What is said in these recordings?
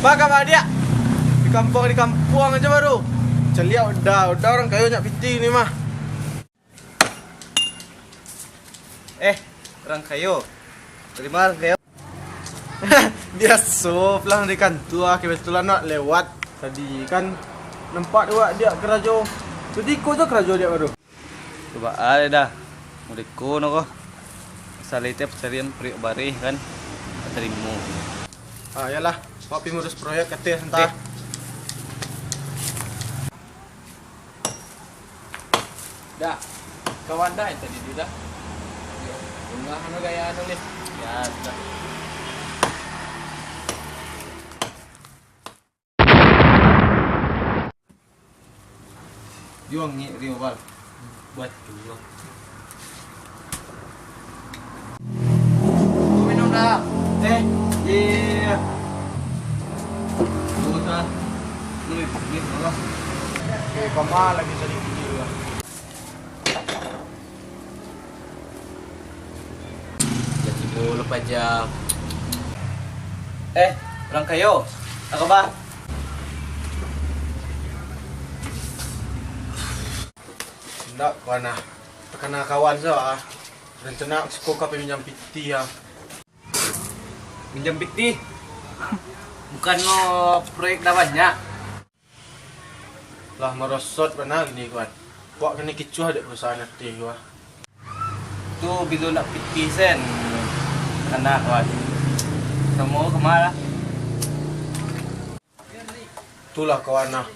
Bagaimana dia? Di kampung aja baru. Celia udah orang kayu nyak piti ni mah. Orang kayu. Terima kayu. Dia sop lang di kantua kebetulan nak lewat tadi kan nampak dia kerajo. Jadi ko je kerajo dia baru. Coba ada dah. Mudeko no ko. Salite pencarian priok barih kan. Terima. Yalah, mau pi ngurus proyek kate entah. Dah. Kawan dah tadi dia dah. Bunga anu gaya anu nih. Ya, dah. Juang ni Rio Bal. Buat dulu. Minum dah. Iya. Udah. Lu pergi Allah. Koma lagi sedikit juga. Jadi dulu pajak. Orang kayu. Apa kabar? Ndak kana. Kena kawan so rencana suka kape minjam piti ya. Minjam piti. Bukan lo proyek dah banyak. Lah merosot mana gini kawan. Buat kena kicuh ada perusahaan nanti gua. Tu bila nak piti sen. Kena kawan. Semua kemana? Itulah kawan nah.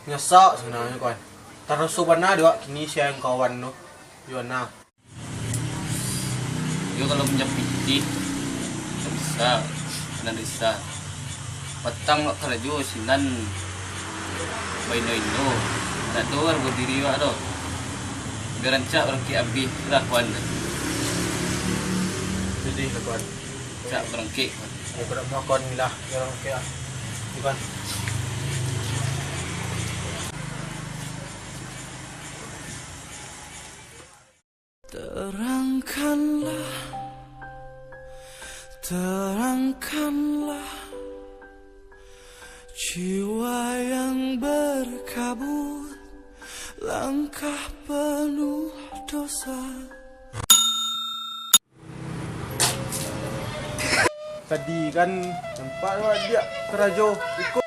Nyesak sebenarnya kawan. Terus subana dia kini siapa yang kawan no. Yona. Yo kalau minjam piti tak bisa. Patang nak kerja sinan baino ino. Tak tahu kan berdiri wak tu. Berancak orang ki abi lah kawan. Jadi kawan. Cak berangkik. Aku nak makan ni lah. Orang kaya. Bukan. Terangkanlah jiwa yang berkabut, langkah penuh dosa. Tadi kan nampak dia kerajo ikut